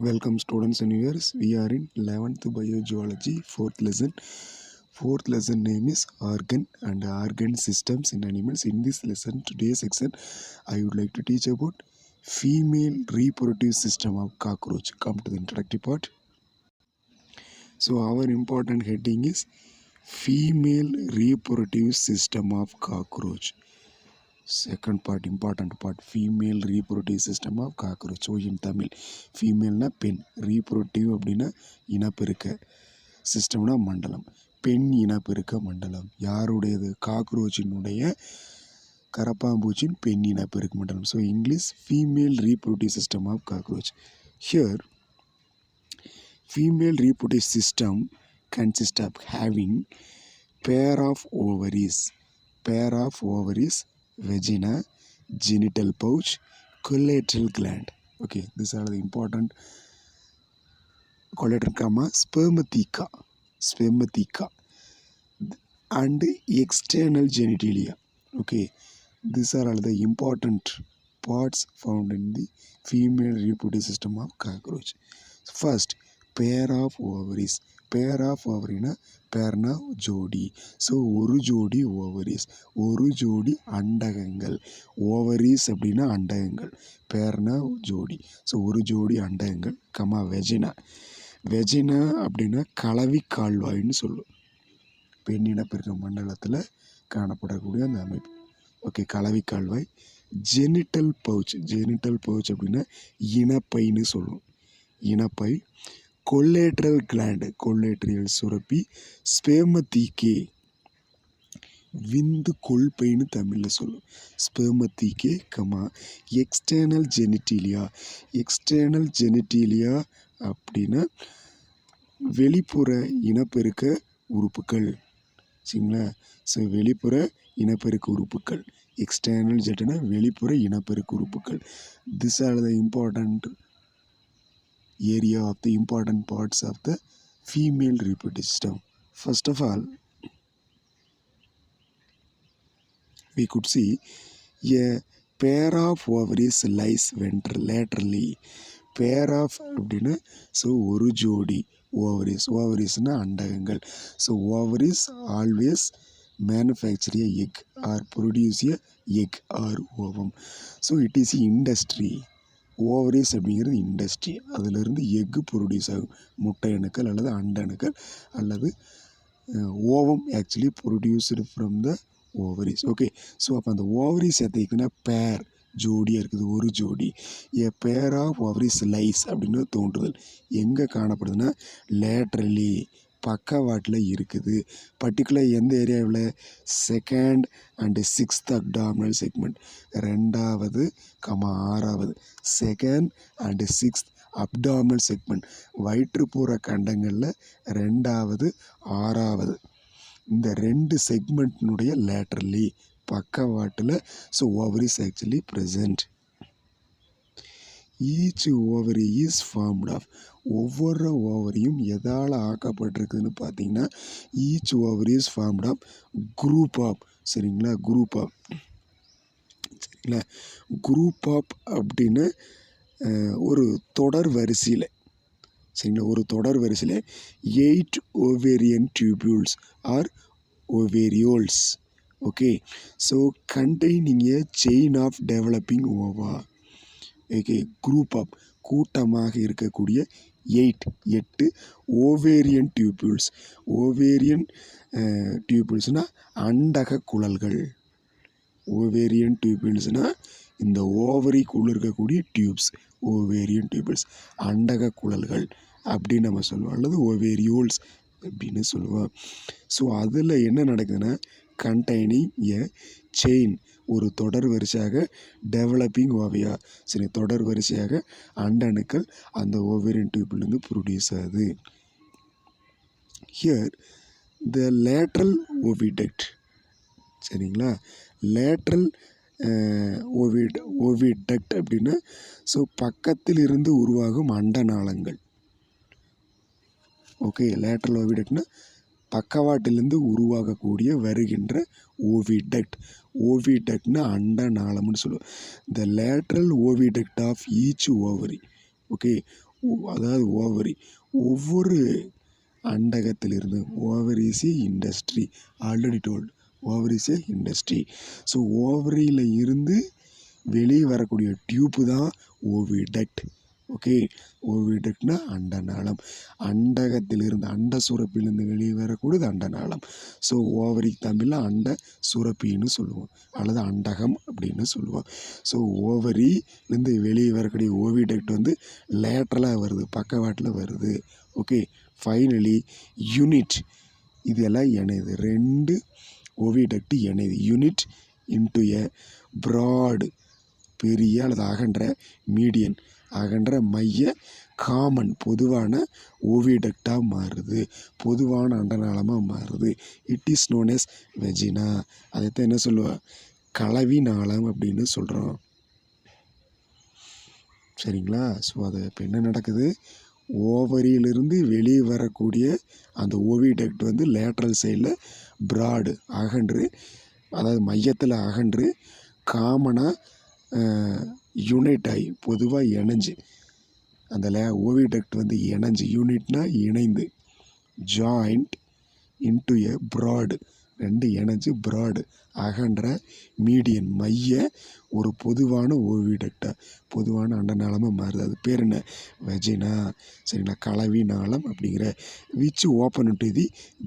Welcome students and viewers. We are in 11th Bio-zoology 4th lesson. 4th lesson name is organ and organ systems in animals. In this lesson, today's section, I would like to teach about female reproductive system of cockroach. Come to the introductory part. So our important heading is female reproductive system of cockroach. Second part, important part, female reproductive system of cockroach. So in Tamil, female na pen, reproductive அப்படின்னா இனப்பெருக்க, சிஸ்டம்னா மண்டலம், பெண் இனப்பெருக்க மண்டலம். யாருடையது? காக்ரோச்சினுடைய கரப்பாம்பூச்சின் பெண் இனப்பெருக்க மண்டலம். So English female reproductive system of cockroach. Here, female reproductive system consists of having pair of ovaries, vagina, genital pouch, collateral gland. Okay, these are the important collateral comma spermatheca and external genitalia. Okay, these are all the important parts found in the female reproductive system of cockroach. First, pair of ovaries. Pair of ovaries பேர்னா ஜோடி. So ஒரு ஜோடி ovaries, ஒரு ஜோடி அண்டகங்கள். Ovaries அப்படின்னா அண்டகங்கள், பேர்னா ஜோடி. So ஒரு ஜோடி அண்டகங்கள் கமா வெஜினா. வெஜினா அப்படின்னா கலவி கால்வாய்ன்னு சொல்லும். பெண்ணினப்பெருக்க மண்டலத்தில் காணப்படக்கூடிய அந்த அமைப்பு. ஓகே, கலவி கால்வாய். ஜெனிட்டல் பவுச் அப்படின்னா இனப்பைன்னு சொல்லும், இனப்பை. கொல்லேட்ரல் கிளாண்டு, கொல்லேட்ரியல் சுரப்பி. ஸ்பெர்மதீக்கே, விந்து கொள்பைன்னு தமிழில் சொல்லும், ஸ்பெர்மதீக்கே கமா. எக்ஸ்டர்னல் ஜெனிட்டீலியா அப்படின்னா வெளிப்புற இனப்பெருக்க உறுப்புகள். சரிங்களா? ஸோ வெளிப்புற இனப்பெருக்க உறுப்புகள். எக்ஸ்டர்னல் ஜெட்டுனா வெளிப்புற இனப்பெருக்க உறுப்புகள். This R the important parts of the female reproductive system. First of all, we could see a pair of ovaries lies ventrolaterally. Pair of அப்படின்னா ஸோ ஒரு ஜோடி ஓவரிஸ்னா அண்டகங்கள். So ovaries always manufacture a egg or produce a egg or ovum. So it is industry. Ovaries அப்படிங்கிறது industry, அதிலிருந்து egg produce ஆகும். முட்டை அணுக்கள் அல்லது அண்ட அணுக்கள் அல்லது ovum actually produced from the ovaries. Okay, so அப்போ அந்த ஓவரிஸ் எத்தைக்குன்னா பேர், ஜோடியாக இருக்குது, ஒரு ஜோடி. ஏ பேர் ஆஃப் ஓவரிஸ் லைஸ் அப்படின்னு தோன்றுதல் எங்கே காணப்படுதுன்னா லேட்ரலி, பக்கவாட்டில் இருக்குது. பர்டிகுலர் எந்த ஏரியாவில்? Second and sixth abdominal segment. ரெண்டாவது கமா ஆறாவது, second and sixth abdominal segment. வயிற்றுப்புற கண்டங்களில் ரெண்டாவது ஆறாவது இந்த ரெண்டு செக்மெண்ட்னுடைய லேட்ரலி, பக்கவாட்டில். So ovaries actually present. Each ovary is formed of, ஒவ்வொரு ஓவரியும் எதால் ஆக்கப்பட்டிருக்குதுன்னு பார்த்தீங்கன்னா each ovary is formed of group of. சரிங்களா? Group of. சரிங்களா? குரூப் ஆஃப் அப்படின்னு ஒரு தொடர் வரிசையில், சரிங்களா, ஒரு தொடர் வரிசையில் 8 ovarian tubules or ovarioles. Okay, so containing A chain of developing ova. Okay, group of கூட்டமாக இருக்கக்கூடிய 8 ஓவேரியன் டியூபியூல்ஸ். ஓவேரியன் டியூபியூல்ஸ்னால் அண்டக குழல்கள். ஓவேரியன் டியூபியூல்ஸ்னால் இந்த ஓவரிக்குள்ளே இருக்கக்கூடிய டியூப்ஸ், ஓவேரியன் டியூபியூல்ஸ், அண்டக குழல்கள் அப்படின்னு நம்ம சொல்லுவோம், அல்லது ஓவேரியோல்ஸ் அப்படின்னு சொல்லுவோம். ஸோ அதில் என்ன நடக்குதுன்னா கண்டெய்னிங் ஏ செயின், ஒரு தொடர் வரிசையாக டெவலப்பிங் ஓவியா. சரி, தொடர் வரிசையாக அண்டணுக்கள் அந்த ஓவேரியன் டியூப்லேருந்து ப்ரொடியூஸ் ஆகுது. Here the lateral oviduct. சரிங்களா? லேட்ரல் ஓவிடக்ட் அப்படின்னா ஸோ பக்கத்தில் இருந்து உருவாகும் அண்டநாளங்கள். ஓகே, லேட்ரல் ஓவிடக்ட்னா பக்கவாட்டிலிருந்து உருவாகக்கூடிய வருகின்ற ஓவிடக்ட். ஓவிடக்ட்னா அண்ட நாளம்னு சொல்லுவோம். The lateral oviduct of each ovary. Okay, அதாவது ஓவரி, ஒவ்வொரு அண்டகத்திலிருந்து ovary is a industry, already told ovary is a industry. So ஓவரியில் இருந்து வெளியே வரக்கூடிய டியூப்பு தான் ஓவிடக்ட். ஓகே, ஓவிடக்ட்னா அண்டநாளம். அண்டகத்திலிருந்து அண்ட சுரப்பிலிருந்து வெளியே வரக்கூடியது அண்டநாளம். ஸோ ஓவரிக்கு தமிழில் அண்ட சுரப்பின்னு சொல்லுவோம், அல்லது அண்டகம் அப்படின்னு சொல்லுவோம். ஸோ ஓவரிலேருந்து வெளியே வரக்கூடிய ஓவிடக்ட் வந்து லேட்ரலாக வருது, பக்கவாட்டில் வருது. ஓகே, ஃபைனலி யூனிட், இதெல்லாம் இணையுது, 2 ஓவிடக்ட் இணையுது. யூனிட் இன்டு எ ப்ராடு, பெரிய அல்லது அகன்ற, மீடியன் அகன்ற மைய, காமன் பொதுவான ஓவிடக்டாக மாறுது, பொதுவான அண்டநாளமாக மாறுது. It is known S vagina. அதைத்தான் என்ன சொல்லுவோம், கலவி நாளம் அப்படின்னு சொல்கிறோம். சரிங்களா? ஸோ அது இப்போ என்ன நடக்குது, ஓவரியிலிருந்து வெளியே வரக்கூடிய அந்த ஓவிடக்ட் வந்து லேட்ரல் சைடில் ப்ராடு அகன்று, அதாவது மையத்தில் அகன்று, காமனாக யூனிட் ஆகி பொதுவாக இணைஞ்சு, அந்த ஓவிடக்ட் வந்து இணைஞ்சு, யூனிட்னா இணைந்து, ஜாயிண்ட் இன்டு எ ப்ராடு, 2 இணைஞ்சு ப்ராடு அகன்ற, மீடியன் மைய, ஒரு பொதுவான ஓவிடக்டாக பொதுவான அண்டநாளமாக மாறுது. அது பேர் என்ன, வெஜினா. சரிங்களா? கலவி நாளம் அப்படிங்கிற, which open to the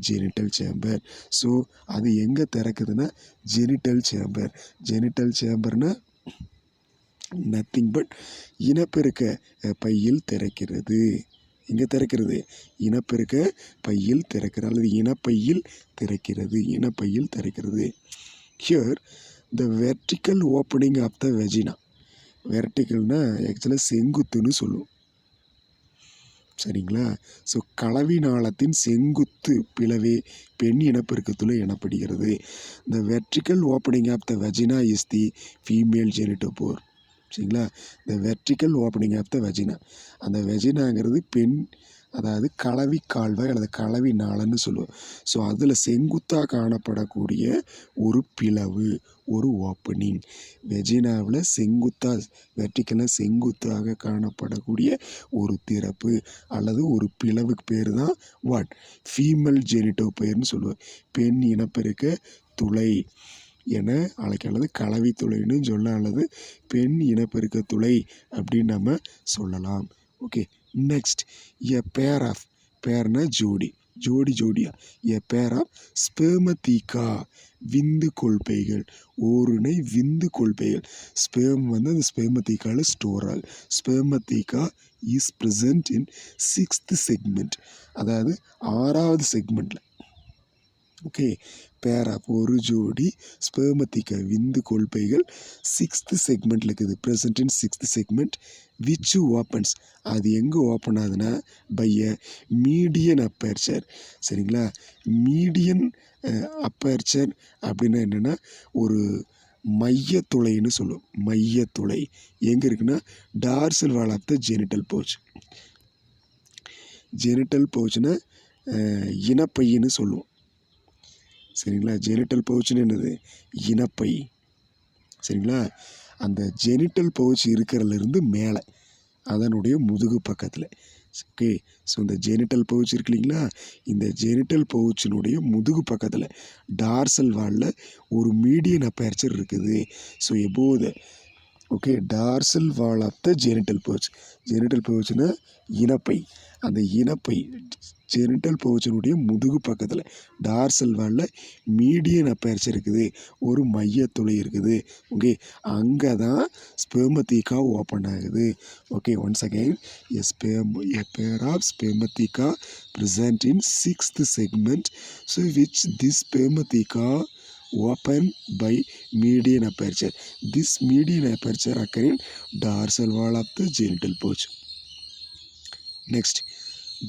genital chamber. So அது எங்கே திறக்குதுன்னா ஜெனிட்டல் சேம்பர். ஜெனிட்டல் சேம்பர்னா நத்திங் பட் இனப்பெருக்க பையில் திறக்கிறது. எங்கே திறக்கிறது, இனப்பெருக்க பையில் திறக்கிறது, அல்லது இனப்பையில் திறக்கிறது, இனப்பையில் திறக்கிறது. Here the vertical opening of the vagina, வெர்டிக்கல்னா ஆக்சுவலாக செங்குத்துன்னு சொல்லுவோம். சரிங்களா? ஸோ கலவி நாளத்தின் செங்குத்து பிளவே பெண் இனப்பெருக்கத்துள்ள எனப்படுகிறது. The vertical opening of the vagina is the female genitopore. சரிங்களா? The vertical opening of the vagina, அந்த வெஜினாங்கிறது பெண், அதாவது கலவி கால்வாய் அல்லது கலவி நாளன்னு சொல்லுவோம். ஸோ அதில் செங்குத்தாக காணப்படக்கூடிய ஒரு பிளவு, ஒரு ஓப்பனிங். வெஜினாவில் செங்குத்தாக, வெர்டிக்கலாக செங்குத்தாக காணப்படக்கூடிய ஒரு திறப்பு அல்லது ஒரு பிளவுக்கு பேர் தான் வாட், ஃபீமேல் ஜெனிட்டோபோர்னு சொல்லுவோம். பெண் இனப்பெருக்க துளை என அழைக்க, அல்லது கலவி துளைன்னு சொல்ல, அல்லது பெண் இனப்பெருக்க துளை அப்படின்னு நம்ம சொல்லலாம். Okay, next a pair of, பேர்னா ஜோடி, ஜோடி ஜோடியா, எ பேர் ஆஃப் ஸ்பெர்மதீகா, விந்து கொள்பைகள், ஓருணை விந்து கொள்பைகள். ஸ்பெர்ம் வந்து அந்த ஸ்பெர்மதீகாவில் ஸ்டோர் ஆகுது. Spermatheca is present in 6th segment, அதாவது 6வது செக்மெண்ட்டில். ஓகே, பேர் ஆஃப் ஒரு ஜோடி ஸ்பெர்மதீகா விந்து கொள்பைகள் 6th செக்மெண்ட்டில் இருக்குது, present in 6th segment. Which opens, அது எங்கே ஓப்பன் ஆகுதுன்னா பை எ மீடியன் அப்பேர்ச்சர். சரிங்களா? மீடியன் அப்பேர்ச்சர் அப்படின்னா என்னென்னா ஒரு மையத்துளைன்னு சொல்லுவோம். மையத்துளை எங்கே இருக்குன்னா dorsal wall of the genital pouch. Genital பவுச்னா இனப்பைன்னு சொல்லுவோம். சரிங்களா? ஜெனிட்டல் பவுச்சுன்னு என்னது, இனப்பை. சரிங்களா? அந்த ஜெனிட்டல் பவுச் இருக்கிறதுலேருந்து மேலே, அதனுடைய முதுகு பக்கத்தில். ஓகே, ஸோ இந்த ஜெனிட்டல் பவுச் இருக்கு இல்லைங்களா, இந்த ஜெனிட்டல் பவுச்சினுடைய முதுகு பக்கத்தில் டார்சல் வாலில் ஒரு மீடியன் அப்பேர்ச்சர் இருக்குது. So above the, okay, dorsal wall of the genital pouch. Genital பவுச்னா இனப்பை. அந்த இனப்பை ஜெனிட்டல் பவுச்சினுடைய முதுகு பக்கத்தில் டார்சல் வாலில் மீடியன் அப்பேர்ச்சர் இருக்குது, ஒரு மையத்துளை இருக்குது. ஓகே, அங்கே தான் ஸ்பெர்மதீகா ஓப்பன் ஆகுது. Okay, once again a pair of spermatheca present in 6th segment, so which this spermatheca open by median aperture. This median aperture occur in dorsal wall of the genital pouch. Next,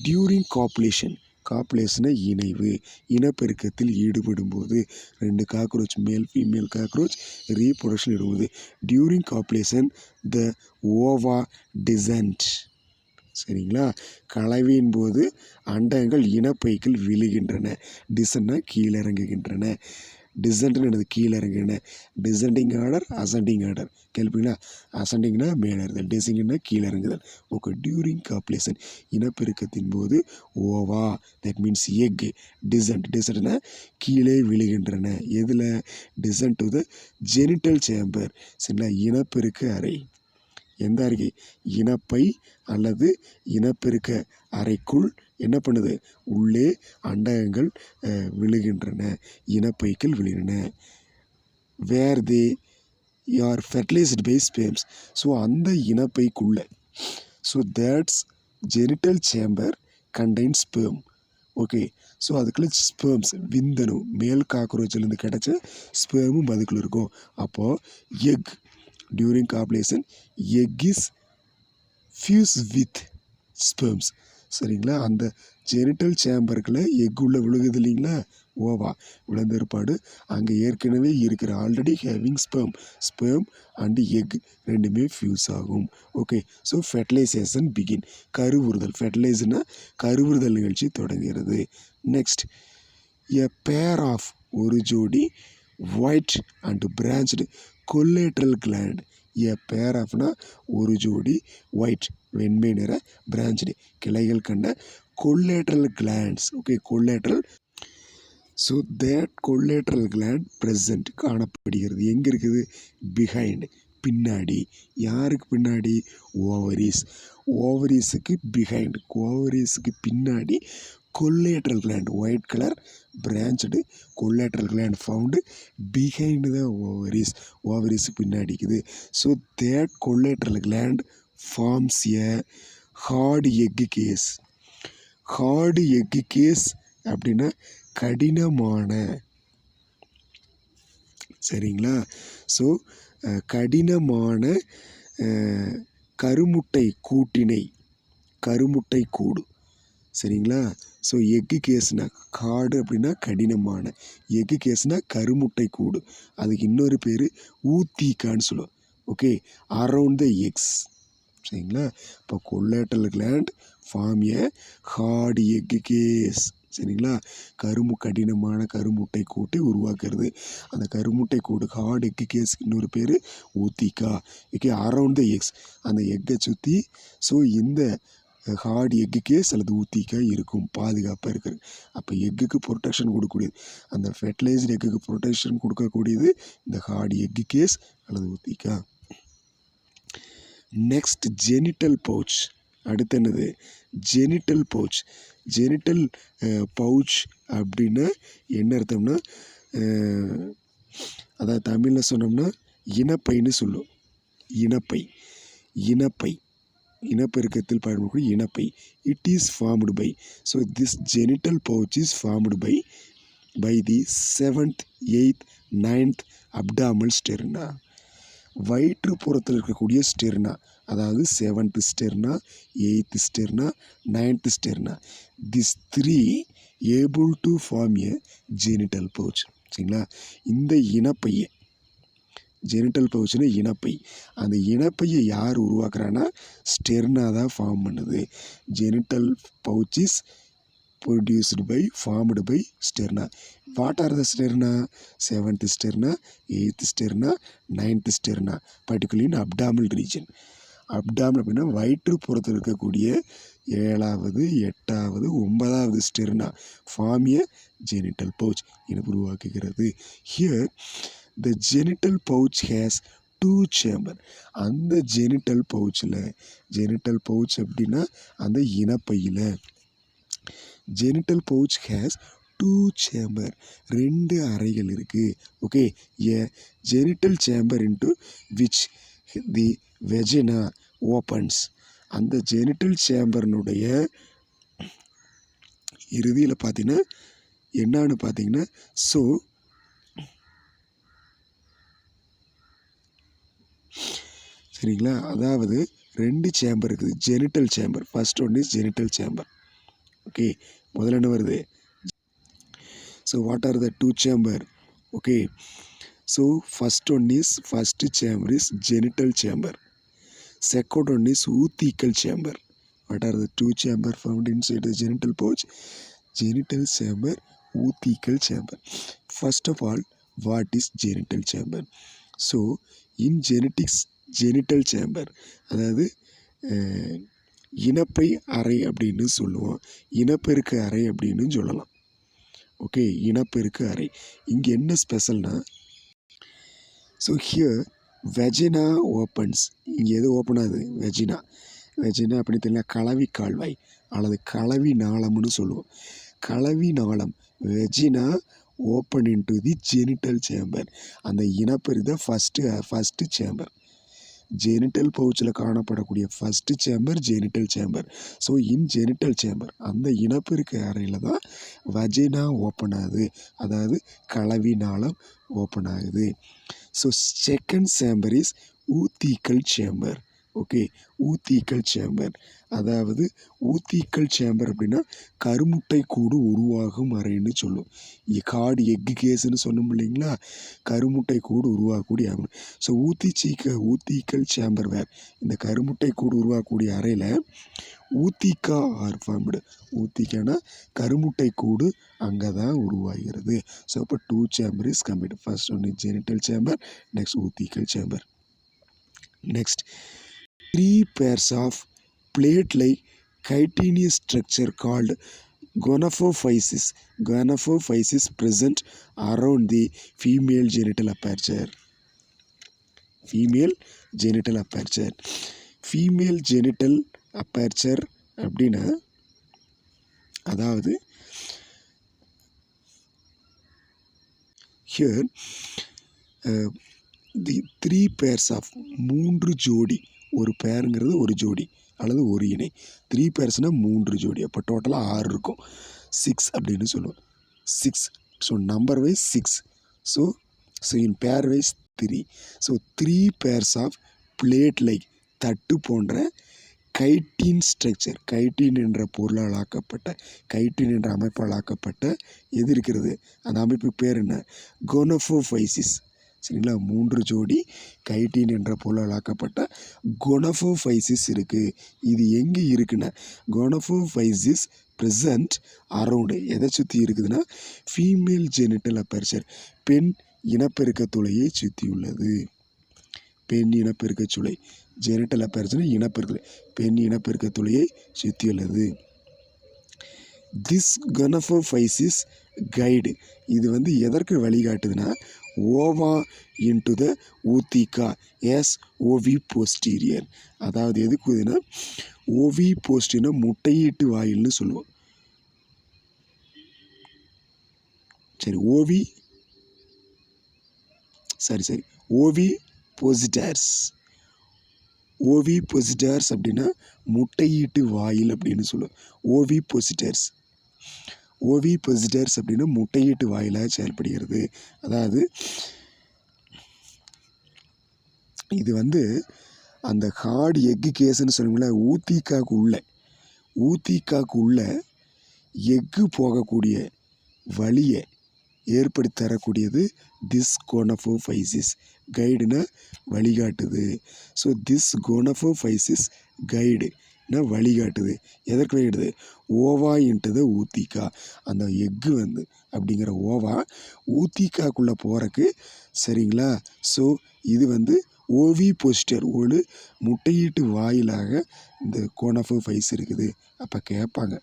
during copulation, காப்புலேஷனை இணைவு, இனப்பெருக்கத்தில் ஈடுபடும் போது 2 cockroach, male female cockroach reproduction ஈடுபடுது. During copulation the ova descent. சரிங்களா? கலவியின் போது அண்டங்கள் இனப்பைக்குள் விழுகின்றன. டிசன்னா கீழிறங்குகின்றன. டிசென்ட்னு என்னது கீழே இறங்குன, டிசெண்டிங் ஆர்டர் அசெண்டிங் ஆர்டர் கேள்விங்களா. அசெண்டிங்னா மேலே இறங்குதல், டிசெண்டிங்னா கீழே இறங்குதல். ஓகே, டியூரிங் காப்புலேஷன் இனப்பெருக்கத்தின் போது ஓவா தட் மீன்ஸ் எக் டிசென்ட்னா கீழே விழுகின்றன. எதில்? Dissent to the genital chamber. சரிங்களா, இனப்பெருக்க அறை. எந்த அறை? இனப்பை அல்லது இனப்பெருக்க அறைக்குள் என்ன பண்ணுது? உள்ளே அண்டகங்கள் விழுகின்றன, இனப்பைக்குள் விழுகின்றன. Where they are fertilised by sperms. So அந்த இனப்பைக்குள்ள, so that's genital chamber contain sperm. Okay, so அதுக்குள்ள ஸ்பெர்ம்ஸ் விந்தணு மேல் காக்ரோச்சிலேருந்து கிடைச்ச ஸ்பெர்மும் அதுக்குள்ள இருக்கும். அப்போது egg during copulation egg is fuse with sperms. சரிங்களா, அந்த ஜெனிட்டல் சேம்பருக்குள்ள எக் உள்ள விழுகுது இல்லைங்களா, ஓவா விழுந்த ஏற்பாடு அங்கே ஏற்கனவே இருக்கிற already having sperm and egg ரெண்டுமே ஃபியூஸ் ஆகும். Okay, so fertilisation begin. கருவுறுதல், ஃபெர்டிலைஸ்னா கருவுறுதல் நிகழ்ச்சி தொடங்குகிறது. நெக்ஸ்ட், எ பேர் ஆஃப் ஒரு ஜோடி white and branched collateral gland. A pair ஆஃப்னா ஒரு ஜோடி ஒயிட் வெண்மை நிற பிரான்ச்டு கிளைகள் கண்ட collateral glands. Okay, collateral. So that collateral gland present காணப்படுகிறது. எங்கே இருக்குது? பிஹைண்ட் பின்னாடி. யாருக்கு பின்னாடி? ஓவரிஸ். ஓவரிஸுக்கு பிஹைண்ட், ஓவரிஸுக்கு பின்னாடி collateral gland white colour branched collateral gland found behind the ovaries. ஓவரிஸுக்கு பின்னாடி இருக்குது. So that collateral gland forms a hard egg case. Hard egg case அப்படின்னா கடினமான, சரிங்களா. ஸோ கடினமான கருமுட்டை கூட்டினை, கருமுட்டை கூடு. சரிங்களா, ஸோ எக்கு கேஸ்னா ஹார்டு அப்படின்னா கடினமான, எக்கு கேஸ்னா கருமுட்டை கூடு. அதுக்கு இன்னொரு பேர் ஊத்திக்கான்னு சொல்லுவோம். Okay, around the eggs. சரிங்களா, இப்போ collateral gland form a hard egg case. சரிங்களா, கடினமான கருமுட்டை கூட்டை உருவாக்குறது. அந்த கருமுட்டை கூடு ஹார்டு எக் கேஸ்க்கு இன்னொரு பேர் ஊத்திக்கா. ஓகே, அரவுண்ட் த எக்ஸ், அந்த எக்கை சுற்றி. ஸோ இந்த ஹார்டு எக்கு கேஸ் அல்லது ஊத்திக்கா இருக்கும், பாதுகாப்பாக இருக்கிறது. அப்போ எக்குக்கு ப்ரொடெக்ஷன் கொடுக்கக்கூடியது, அந்த ஃபெர்டிலைஸ்டு எக்குக்கு ப்ரொடெக்ஷன் கொடுக்கக்கூடியது இந்த ஹார்டு எக்கு கேஸ் அல்லது ஊத்திக்கா. Next, genital pouch. அடுத்து என்னது? Genital pouch. ஜெனிட்டல் பவுச் அப்படின்னா என்ன அர்த்தம்னா, அதாவது தமிழில் சொன்னோம்னா இனப்பைன்னு சொல்லும். இனப்பை, இனப்பை இனப்பெருக்கத்தில் பயன்படுத்தக்கூடிய இனப்பை. It is formed by, so this genital pouch is formed by the 7th 8th 9th abdominal sterna. வயிற்றுப்புறத்தில் இருக்கக்கூடிய ஸ்டெர்னா, அதாவது 7th sterna, 8th sterna, 9th sterna, this 3 able to form a genital pouch. சரிங்களா, இந்த இனப்பையை, genital பவுச்னா இனப்பை, அந்த இனப்பையை யார் உருவாக்குறான்னா ஸ்டெர்னா தான் ஃபார்ம் பண்ணுது. Genital pouch is produced by, formed by sterna. What are the sterna? 7th sterna, 8th sterna, 9th sterna, particularly in abdominal region. Abdominal அப்படின்னா வயிற்றுப்புறத்தில் இருக்கக்கூடிய 7வது 8வது 9வது sterna form a genital pouch என உருவாக்குகிறது. Here the genital pouch has 2 chamber. அந்த genital பவுச்சில், ஜெனிட்டல் பவுச் அப்படின்னா அந்த இனப்பையில், ஜெனிட்டல் பவுச் ஹேஸ் 2 chamber, 2 அறைகள் இருக்கு. Okay, a genital chamber into which the vagina opens. அந்த ஜெனிட்டல் சேம்பர்னுடைய இறுதியில் பார்த்தீங்கன்னா என்னன்னு பார்த்தீங்கன்னா, ஸோ சரிங்களா, அதாவது 2 சேம்பர் இருக்குது. Genital chamber, first one is genital chamber. Okay, முதல்ல என்ன வருது? So what are the 2 chamber? Okay, so first chamber is genital chamber. Second one is oothecal chamber. What are the 2 chamber found inside the genital pouch? Genital chamber, oothecal chamber. First of all What is genital chamber? So in genetics, genital chamber அதாவது இனப்பை அறை அப்படின்னு சொல்லுவோம், இனப்பெருக்க அறை அப்படின்னு சொல்லலாம். Okay, இனப்பெருக்க அறை. இங்கே என்ன ஸ்பெஷல்னா, ஸோ ஹியர் வெஜினா ஓப்பன்ஸ். இங்கே எது ஓப்பன் ஆகுது? வெஜினா. வெஜினா அப்படின்னு தெரியல, கலவி கால்வாய் அல்லது கலவி நாளம்னு சொல்லுவோம். கலவி நாளம் vagina open into the genital chamber. அந்த இனப்பெருக்க ஃபஸ்ட்டு சேம்பர். ஜெனிட்டல் பவுச்சில் காணப்படக்கூடிய first chamber genital chamber. So in genital chamber அந்த இனப்பெருக்க அறையில் தான் வஜினா ஓப்பன் ஆகுது, அதாவது கலவி நாளம் ஓப்பன் ஆகுது. So second chamber is oothecal chamber. Okay, oothecal chamber அதாவது ஊத்தீக்கல் சேம்பர் அப்படின்னா கருமுட்டை கூடு உருவாகும் அறைன்னு சொல்லும். கார்டு எக்கு கேஸ்ன்னு சொன்னோம் இல்லைங்களா, கருமுட்டை கூடு உருவாகக்கூடிய அறை. ஸோ ஊத்தீக்கல் சேம்பர் வேர். இந்த கருமுட்டை கூடு உருவாகக்கூடிய அறையில் ஊத்திக்கா ஆர் ஃபார்ம்டு. ஊத்திக்கானா கருமுட்டை கூடு அங்கே தான் உருவாகிறது. ஸோ அப்போ 2 chamber is complete. First one is genital chamber, next oothecal chamber. Next 3 pairs of plate-like chitinous structure called gonophysis. Gonophysis present around the female genital aperture. Female genital aperture. Female genital aperture அப்படின்னா அதாவது here the 3 pairs of 3 ஜோடி. ஒரு பேருங்கிறது ஒரு ஜோடி அல்லது ஒரு இணை. 3 பேர்ஸ்னால் 3 ஜோடி. அப்போ டோட்டலாக 6 இருக்கும். 6 அப்படின்னு சொல்லுவோம். 6. So number wise 6. So in pair wise 3. So 3 pairs of plate like தட்டு போன்ற கைட்டின் ஸ்ட்ரக்சர். கைட்டின் என்ற பொருளால் ஆக்கப்பட்ட, கைட்டின் என்ற அமைப்பால் ஆக்கப்பட்ட எது இருக்கிறது? அந்த அமைப்புக்கு பேர் என்ன? கோனோஃபோஃபைசிஸ். சரிங்களா, 3 ஜோடி கைட்டின் என்ற பொருளால் ஆக்கப்பட்ட கோனோஃபோஃபைசிஸ் இருக்குது. இது எங்கே இருக்குன்னா, கோனோஃபோஃபைசிஸ் ப்ரெசன்ட் அரவுண்டு எதை சுற்றி இருக்குதுன்னா ஃபீமேல் ஜெனிட்டல் அப்பர்ச்சர், பெண் இனப்பெருக்க துளையை சுற்றியுள்ளது. பெண் இனப்பெருக்க துளை, ஜெனிட்டல் அப்பர்ச்சர் இனப்பெருக்க, பெண் இனப்பெருக்க துளையை சுற்றியுள்ளது. திஸ் கோனோஃபோஃபைசிஸ் கைடு, இது வந்து எதற்கு வழிகாட்டுதுன்னா ஓவா இன்டு த ஊத்திகா எஸ் ஓவி போஸ்டீரியர். அதாவது எதுக்குதுன்னா ஓவி போஸ்டினா முட்டையீட்டு வாயில்னு சொல்லுவோம். சரி, ஓவி போசிட்டர்ஸ். ஓவி போசிட்டர்ஸ் அப்படின்னா முட்டையீட்டு வாயில் அப்படின்னு சொல்லுவோம். ஓவி போசிட்டர்ஸ் அப்படின்னா முட்டையீட்டு வாயிலாக செயல்படுகிறது. அதாவது இது வந்து அந்த ஹார்டு எக்கு கேஸ்ன்னு சொல்லுங்களா, ஊத்திக்காக்கு உள்ள எக்கு போகக்கூடிய வழியை ஏற்படுத்தி தரக்கூடியது திஸ் கோனோஃபோஃபைசிஸ் கைடுனா வழிகாட்டுது. ஸோ திஸ் கோனோஃபோஃபைசிஸ் கைடுனா வழிகாட்டுது. எதற்கு வழிகாட்டுது? ஓவா இன்ட்டு த ஊத்திக்கா. அந்த எக்கு வந்து அப்படிங்கிற ஓவா ஊத்திக்காக்குள்ளே போகிறக்கு. சரிங்களா, ஸோ இது வந்து ஓவி போஸ்டர், ஒரு முட்டையீட்டு வாயிலாக இந்த கோனோஃபோஃபைஸ் இருக்குது. அப்போ கேட்பாங்க.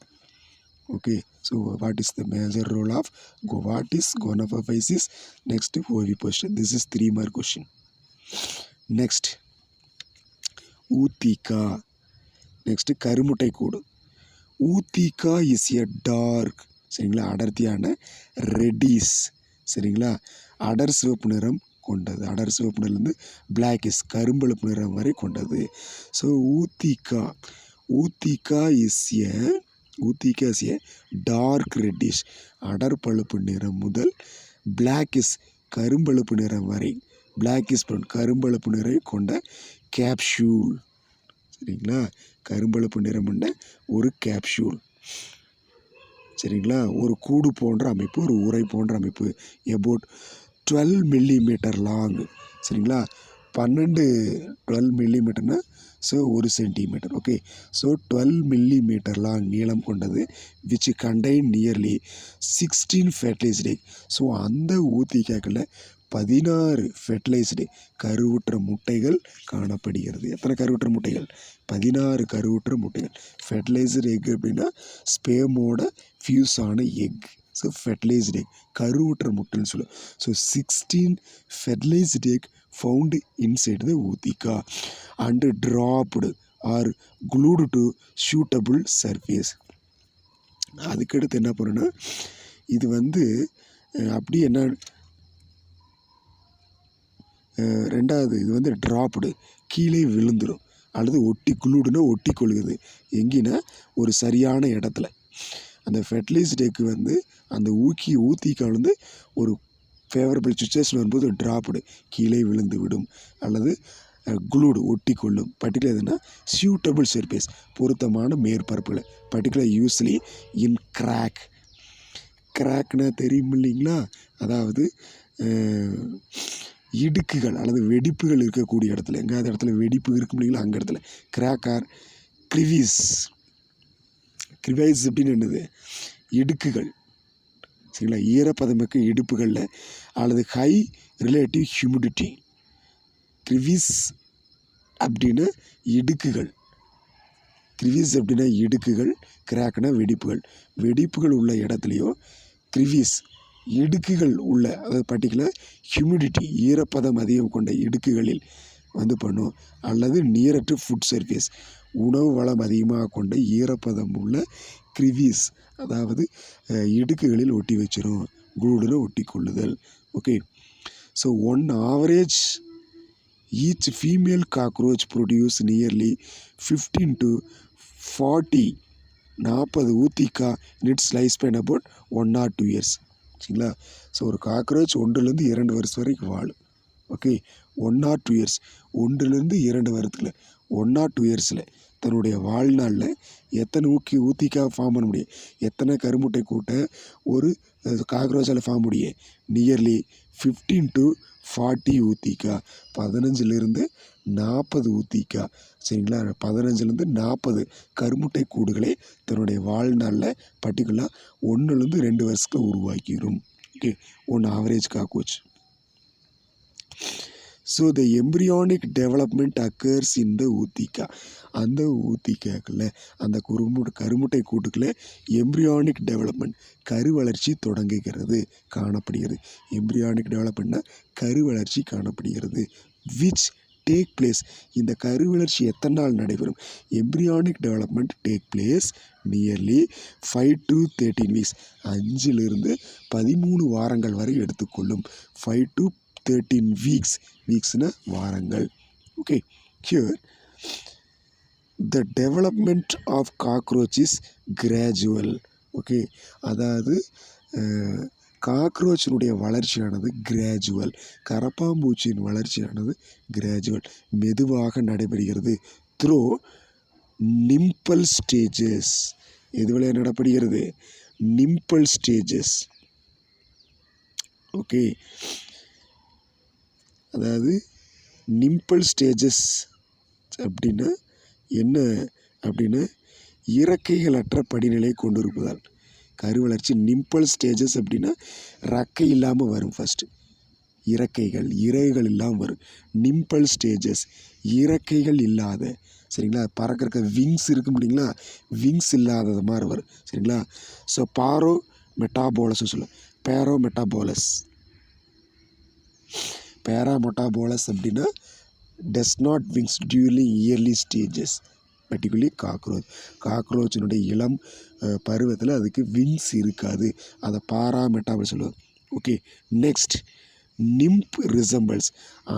Okay, so what is the major role of what is gonapophysis? Next ovipositor. This is 3 mark question. Next ootheca. Next கருமுட்டை கூடு. ஊத்திக்கா இஸ் எ டார்க், சரிங்களா, அடர்த்தியான ரெட்டிஸ், சரிங்களா, அடர் சிவப்பு நிறம் கொண்டது. அடர் சிவப்பு நிறம்லேருந்து பிளாக்கிஸ் கரும்பழுப்பு நிறம் வரை கொண்டது. So ootheca is a dark reddish, அடர் பழுப்பு நிறம் முதல் பிளாக்கிஸ் கரும்பழுப்பு நிறம் வரை, பிளாக்கிஸ் கரும்பழுப்பு நிறம் கொண்ட கேப்சூல். சரிங்களா, கரும்பழுப்பு நிறம் கொண்ட ஒரு கேப்சூல். சரிங்களா, ஒரு கூடு போன்ற அமைப்பு, ஒரு உரை போன்ற அமைப்பு. about 12 millimeter long. சரிங்களா, 12 millimeterனா so 1 centimetre. Okay, so 12 millimeter long நீளம் கொண்டது, which contain nearly 16 fertilised egg. So அந்த ஊத்திக்காக்கில் 16 ஃபெர்டிலைஸ்டு கருவுற்ற முட்டைகள் காணப்படுகிறது. எத்தனை கருவுற்ற முட்டைகள்? 16 கருவுற்ற முட்டைகள். ஃபெர்டிலைஸ்டு எக் அப்படின்னா ஸ்பேமோட ஃபியூஸ் ஆன எக். ஸோ ஃபெர்டிலைஸ்டு எக் கருவுற்ற முட்டைன்னு சொல்லுவோம். So 16 fertilised egg found inside the ootheca and trapped or glued to suitable surface. அதுக்கடுத்து என்ன பண்ணுன்னா, இது வந்து அப்படி என்ன ரெண்டாவது இது வந்து ட்ராப்டு கீழே விழுந்துடும் அல்லது ஒட்டி குளூடுனா ஒட்டி கொள்கிறது. எங்கேன்னா ஒரு சரியான இடத்துல. அந்த ஃபெர்டிலைஸ்டு எக்கு வந்து அந்த ஊத்திக்கால் வந்து ஒரு ஃபேவரபிள் சுச்சுவேஷன் வரும்போது ட்ராப்டு கீழே விழுந்து விடும் அல்லது குளூடு ஒட்டி கொள்ளும். பர்டிகுலர் எதுனா சியூட்டபிள் சர்ஃபேஸ் பொருத்தமான மேற்பரப்புகளை. பர்டிகுலர் யூஸ்லி இன் கிராக்னா தெரியும் இல்லைங்களா? அதாவது இடுக்குகள் அல்லது வெடிப்புகள் இருக்கக்கூடிய இடத்துல, எங்காவது இடத்துல வெடிப்பு இருக்கும் இல்லைங்களா, அங்கே இடத்துல கிராக் ஆர் கிரிவைஸ் அப்படின்னு என்னது? இடுக்குகள். சரிங்களா? ஈரப்பதமிக்க இடுப்புகளில் அல்லது ஹை ரிலேட்டிவ் ஹியூமிடிட்டி. கிரிவிஸ் அப்படின்னா இடுக்குகள். கிரிவிஸ் அப்படின்னா இடுக்குகள், கிராக்னா வெடிப்புகள். வெடிப்புகள் உள்ள இடத்துலையோ கிரிவிஸ் இடுக்குகள் உள்ள, அதாவது பர்டிகுலர் ஹியூமிடிட்டி ஈரப்பதம் அதிகம் கொண்ட இடுக்குகளில் வந்து பண்ணும். அல்லது நியர் டு ஃபுட் சர்ஃபேஸ் உணவு வளம் அதிகமாக கொண்ட ஈரப்பதம் உள்ள கிரிவிஸ், அதாவது இடுக்குகளில் ஒட்டி வச்சிரும். குளூடில் ஒட்டி கொள்ளுதல். Okay, so on average each female cockroach produce nearly 15 to 40 40 ootheca its life span about 1 or 2 years. சரிங்களா? ஸோ ஒரு காக்ரோச் 1 to 2 வருஷம் வரைக்கும் வாழும். ஓகே, 1 or 2 years 1 to 2 வருடத்தில் 1 or 2 yearsல தன்னுடைய வாழ்நாளில் எத்தனை ஊத்திக்கா ஃபார்ம் பண்ண முடியும்? எத்தனை கருமுட்டை கூட்ட ஒரு காக்ரோச்சால் ஃபார்ம் முடியும்? Nearly 15 to 40 ஊத்திக்கா, 15 to 40 ஊத்திக்கா. சரிங்களா? 15 to 40 கருமுட்டை கூடுகளை தன்னுடைய வாழ்நாளில் பர்டிகுலர் 1 to 2 வருஷத்தில் உருவாக்கிடும். Okay, on average cockroach. So the embryonic development occurs in the ootheca. அந்த ஊத்திக்காக்கில் அந்த கருமுட்டை கூட்டுக்களை எம்ப்ரியானிக் டெவலப்மெண்ட் கருவளர்ச்சி தொடங்குகிறது, காணப்படுகிறது. எம்ப்ரியானிக் டெவலப்மெண்ட்னா கருவளர்ச்சி காணப்படுகிறது. விச் டேக் பிளேஸ், இந்த கருவளர்ச்சி எத்தனை நாள் நடைபெறும்? Embryonic development take place nearly 5 to 13 weeks 5 to 13 வாரங்கள் வரை எடுத்துக்கொள்ளும். 5 to 13 weeks, வீக்ஸ்னா வாரங்கள். Okay, here the development of cockroach is gradual. Okay, அதாவது காக்ரோச்சினுடைய வளர்ச்சியானது கிராஜுவல், கரப்பாம்பூச்சியின் வளர்ச்சியானது கிராஜுவல், மெதுவாக நடைபெறுகிறது. Through nymphal stages. எது வழியாக நடைபெறுகிறது? நிம்பல் ஸ்டேஜஸ். ஓகே, அதாவது நிம்பல் ஸ்டேஜஸ் அப்படின்னா என்ன அப்படின்னா இறக்கைகளற்ற படிநிலை கொண்டிருப்பதால் கருவளர்ச்சி. நிம்பல் ஸ்டேஜஸ் அப்படின்னா ரக்கை இல்லாமல் வரும். ஃபஸ்ட்டு இறகுகள் இல்லாமல் வரும். நிம்பல் ஸ்டேஜஸ் இறக்கைகள் இல்லாத, சரிங்களா? பறக்கிறக்க விங்ஸ் இருக்கும் இல்லைங்களா, விங்ஸ் இல்லாதது மாதிரி வரும். சரிங்களா? ஸோ மெட்டாபோலஸ்ன்னு சொல்லுவோம். பேராமெட்டாபோலஸ் அப்படின்னா does not wings during early stages, particularly காக்ரோச்சினுடைய இளம் பருவத்தில் அதுக்கு விங்ஸ் இருக்காது. அதை பாராமெட்டாபோலஸ் சொல்லுவோம். Okay, next nymph resembles.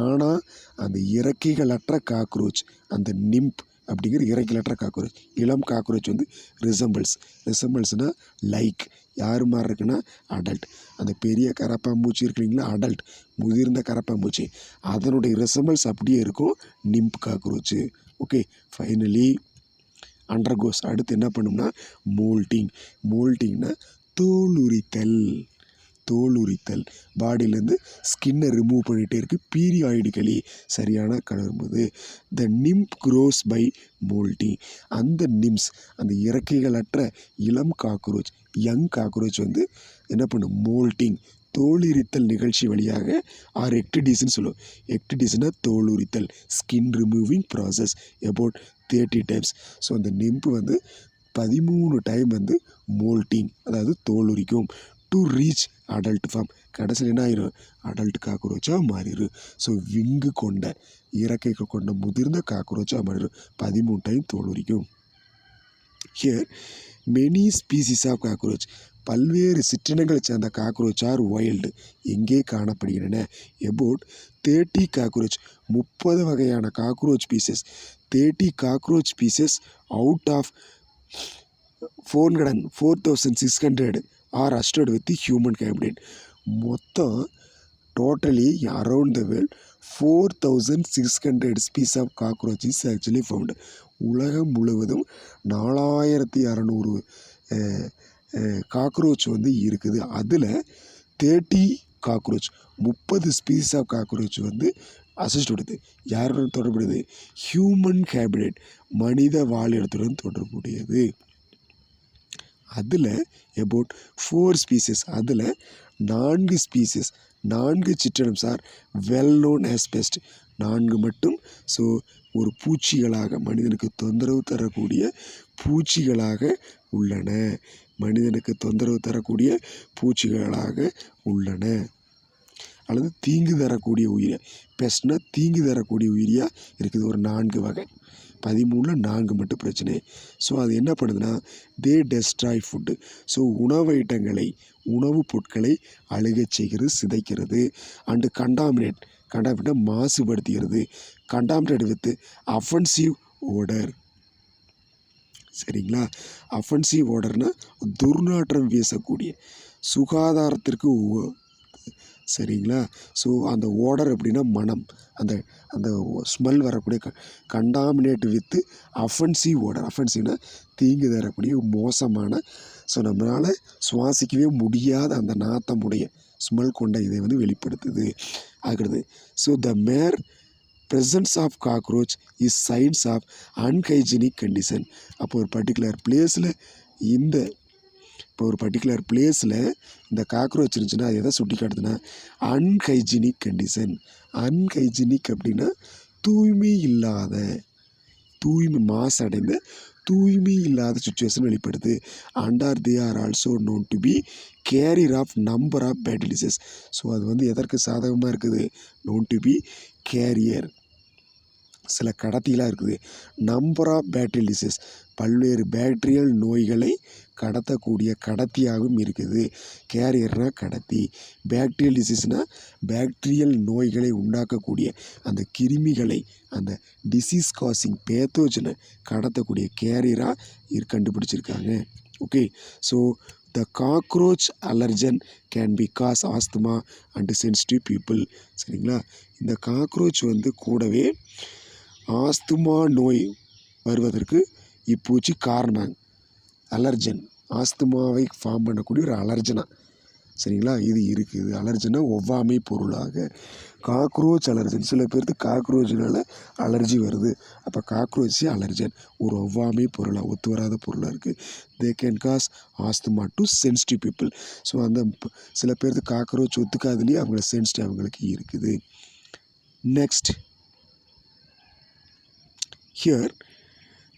ஆனால் அந்த இறக்கைகளற்ற காக்ரோச், அந்த நிம்ப் அப்படிங்கிற இறக்கைகளற்ற காக்ரோச், இளம் காக்ரோச் வந்து ரிசம்பிள்ஸ்னால் லைக் யார் மாதிரி இருக்குன்னா அடல்ட். அந்த பெரிய கரப்பாம்பூச்சி இருக்கு இல்லைங்களா, அடல்ட் முதிர்ந்த கரப்பாம்பூச்சி, அதனுடைய ரிசம்பிள்ஸ் அப்படியே இருக்கும் நிம்ப் காக்ரோச்சு. Okay, finally undergoes. அடுத்து என்ன பண்ணும்னா மோல்ட்டிங்னா தோல் உரித்தல். தோல் உரித்தல், பாடியிலேருந்து ஸ்கின்னை ரிமூவ் பண்ணிகிட்டே இருக்குது பீரியாய்டிக்கலி சரியான கலரும்போது. த நிம்ப் க்ரோஸ் பை மோல்டிங், அந்த நிம்ஸ் அந்த இறக்கைகளற்ற இளம் காக்ரோச் யங் காக்ரோச் வந்து என்ன பண்ணும், மோல்டிங் தோலுரித்தல் நிகழ்ச்சி வழியாக ஆர் எக்டிடிஸ்ன்னு சொல்லுவோம். எக்டிடிஸ்னா தோலுரித்தல், skin removing process about 30 times. So அந்த நிம்பு வந்து 13 டைம் வந்து மோல்டிங் அதாவது தோலுரிக்கும் டு ரீச் அடல்ட் ஃபார்ம். கடைசியில் என்ன ஆயிரும், அடல்ட் காக்ரோச்சாக மாறிடும். ஸோ விங்கு கொண்ட இறக்கைகள் கொண்ட முதிர்ந்த காக்ரோச்சாக மாறிடும். 13 டைம் தோலுரிக்கும். Here many species of cockroach, பல்வேறு சிற்றினங்களை சேர்ந்த காக்ரோச் ஆர் வைல்டு எங்கே காணப்படுகின்றன. எபவுட் 30 காக்ரோச் 30 வகையான cockroach species. 30 cockroach species out of 4,600 are associated with human habitat. மொத்தம் totally around the world 4,600 species of cockroach is actually found. உலகம் முழுவதும் 4,600 cockroach வந்து இருக்குது. அதில் 30 காக்ரோச் 30 ஸ்பீஸ் ஆஃப் காக்ரோச் வந்து அசிஸ்டோடுது யாருடன் தொடர்புடையது, ஹியூமன் ஹேபிடேட் மனித வாழிடத்துடன் தொடர்புடையது. அதில் அபவுட் 4 ஸ்பீசஸ், அதில் 4 ஸ்பீசஸ் 4 சிற்றினம் சார் வெல் நோன் ஆஸ் பெஸ்ட். 4 மட்டும் ஸோ ஒரு பூச்சிகளாக மனிதனுக்கு தொந்தரவு தரக்கூடிய பூச்சிகளாக உள்ளன. மனிதனுக்கு தொந்தரவு தரக்கூடிய பூச்சிகளாக உள்ளன. அல்லது தீங்கு தரக்கூடிய உயிரை, பெஸ்ட்னா தீங்கு தரக்கூடிய உயிரியாக இருக்குது. ஒரு 4 வகை, 13ல் 4 மட்டும் பிரச்சனை. ஸோ அது என்ன பண்ணுதுன்னா தே டெஸ்ட்ராய் ஃபுட்டு. ஸோ உணவு பொருட்களை அழுகச் செய்கிறது, சிதைக்கிறது. அண்டு கண்டாமினேட் மாசுபடுத்துகிறது. Contaminate with offensive odour. சரிங்களா, அஃபென்சிவ் ஓடர்னால் துர்நாற்றம் வீசக்கூடிய, சுகாதாரத்திற்கு சரிங்களா. ஸோ அந்த ஓடர் அப்படின்னா மனம், அந்த அந்த ஸ்மெல் வரக்கூடிய கண்டாமினேட் வித்து அஃபென்சிவ் ஓடர். அஃபென்சிவ்னா தீங்கு தரக்கூடிய மோசமான, ஸோ நம்மளால் சுவாசிக்கவே முடியாத அந்த நாத்தமுடைய ஸ்மெல் கொண்ட இதை வந்து வெளிப்படுத்துது ஆகிறது. So the Meir presence of cockroach is signs of unhygienic condition. அப்போ ஒரு பர்டிகுலர் பிளேஸில் இந்த காக்ரோச் இருந்துச்சுன்னா அது எதை சுட்டி காட்டுதுன்னா அன்ஹைஜீனிக் கண்டிஷன். அன்ஹைஜீனிக் அப்படின்னா மாசடைந்த தூய்மை இல்லாத சுச்சுவேஷன் வெளிப்படுது. And they are also known to be carrier of number of bad disease. So அது வந்து எதற்கு சாதகமாக இருக்குது, நோன் டு பி கேரியர் சில கடத்திகளாக இருக்குது. நம்பர் ஆஃப் பேக்டீரியல் டிசீஸ் பல்வேறு பேக்டீரியல் நோய்களை கடத்தக்கூடிய கடத்தியாகவும் இருக்குது. கேரியர்னால் கடத்தி, பேக்டீரியல் டிசீஸ்னால் பேக்டீரியல் நோய்களை உண்டாக்கக்கூடிய அந்த கிருமிகளை, அந்த டிசீஸ் காசிங் பேத்தோஜனை கடத்தக்கூடிய கேரியராக கண்டுபிடிச்சிருக்காங்க. Okay, so the cockroach allergen can be cause asthma and sensitive people. சரிங்களா, இந்த காக்ரோச் வந்து கூடவே ஆஸ்துமா நோய் வருவதற்கு இப்பூச்சி காரணம். அலர்ஜன் ஆஸ்துமாவை ஃபார்ம் பண்ணக்கூடிய ஒரு அலர்ஜனா. சரிங்களா, இது இருக்குது. அலர்ஜனா ஒவ்வாமை பொருளாக. காக்ரோச் அலர்ஜன், சில பேருக்கு காக்ரோச்சினால அலர்ஜி வருது. அப்போ காக்ரோச் அலர்ஜன் ஒரு ஒவ்வாமை பொருளாக, ஒத்து வராத பொருளாக இருக்குது. They can cause asthma to sensitive people. So அந்த சில பேருக்கு காக்ரோச் ஒத்துக்காதுலேயே அவங்கள சென்சிட்டிவ் அவங்களுக்கு இருக்குது. Next here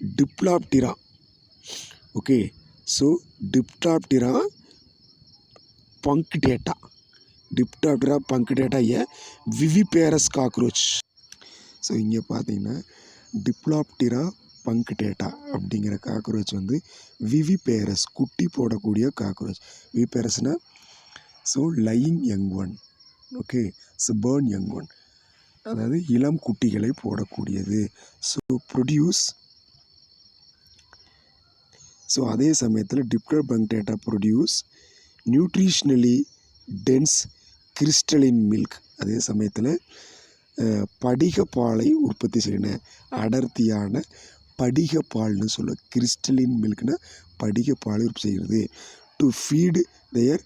Diploptera. Okay, so Diploptera punctata. Diploptera punctata a viviparous cockroach. So இங்கே பார்த்தீங்கன்னா Diploptera punctata அப்படிங்கிற காக்ரோச் வந்து விவிபேரஸ் குட்டி போடக்கூடிய காக்ரோச். விவிபேரஸ்னால் so laying young one. Okay, so born young one, அதாவது இளம் குட்டிகளை போடக்கூடியது. ஸோ அதே சமயத்தில் Diploptera punctata produce nutritionally dense crystalline milk. அதே சமயத்தில் படிகப்பாலை உற்பத்தி செய்யணும், அடர்த்தியான படிகப்பால்னு சொல்லுவோம். கிறிஸ்டலின் மில்க்னா படிகப்பாலை உற்பத்தி செய்கிறது. To feed their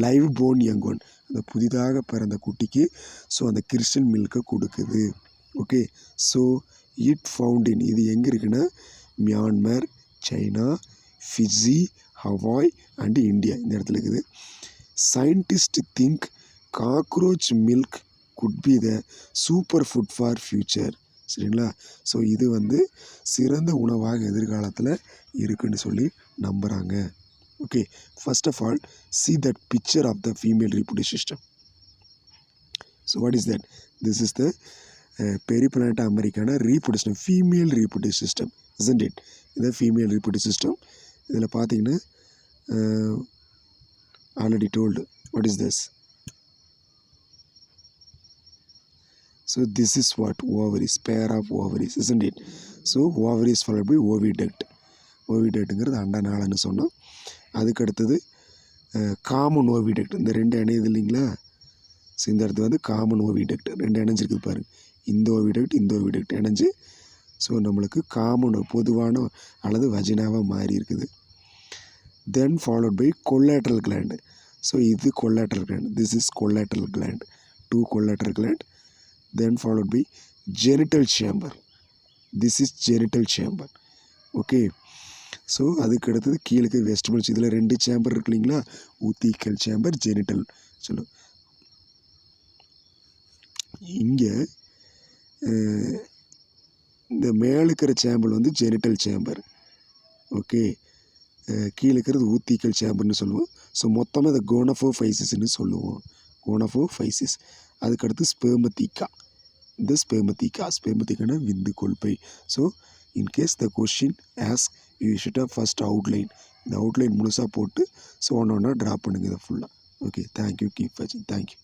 live born young one, அந்த புதிதாக பிறந்த குட்டிக்கு ஸோ அந்த கிறிஸ்டல் மில்கை கொடுக்குது. ஓகே, ஸோ இட் ஃபவுண்டின், இது எங்கே இருக்குன்னா Myanmar, China, Fiji, Hawaii and India, இந்த இடத்துல இருக்குது. Scientist think cockroach milk could be the super food for future. சரிங்களா? ஸோ இது சிறந்த உணவாக எதிர்காலத்தில் இருக்குன்னு சொல்லி நம்புகிறாங்க. Okay, first of all see that picture of the female reproductive system. So what is that? This is the Periplaneta americana reproductive system, female reproductive system, isn't it? The female reproductive system. இதில் பார்த்தீங்கன்னா already told. What is this? So this is what? Ovaries, pair of ovaries, isn't it? So ovaries followed by oviduct. ஓவிடக்ட்டுங்கிறது அண்டநாளன்னு சொன்னோம். அதுக்கு அடுத்தது common oviduct, இந்த ரெண்டு இணையுது இல்லைங்களா? So இந்த இடத்துல காமன் ஓவிடக்ட் ரெண்டு இணைஞ்சிருக்குது பாருங்கள். இந்த ஓவிடக்ட் இணைஞ்சு ஸோ நம்மளுக்கு காமன் பொதுவான அல்லது வஜினாவாக மாறி இருக்குது. Then followed by collaterial gland. So இது collaterial gland, this is collaterial gland, 2 collaterial gland. Then followed by genital chamber, this is genital chamber. Okay, so அதுக்கு அடுத்தது கீழே வெஸ்டிபிள்ஸ், இதில் 2 சேம்பர் இருக்கு இல்லைங்களா? ஊத்திக்கல் சேம்பர், ஜெனிட்டல் சொல்லும். இங்கே இந்த மேலே இருக்கிற சேம்பர் ஜெனிட்டல் சேம்பர். ஓகே, கீழே இருக்கிறது ஊத்திக்கல் சேம்பர்னு சொல்லுவோம். ஸோ மொத்தமாக இதை கோனஃபோஃபைசிஸ்ன்னு சொல்லுவோம், கோனஃபோஃபைசிஸ். அதுக்கடுத்து ஸ்பெர்மத்திகா, இந்த ஸ்பெர்மத்திகானா விந்து கொள்பை. So in case the question ask, you should have first outline, இந்த அவுட்லைன் முழுசாக போட்டு ஸோ ஒன்று ட்ரா பண்ணுங்க இதை ஃபுல்லாக. ஓகே, தேங்க்யூ, கீப் வாட்சிங், தேங்க்யூ.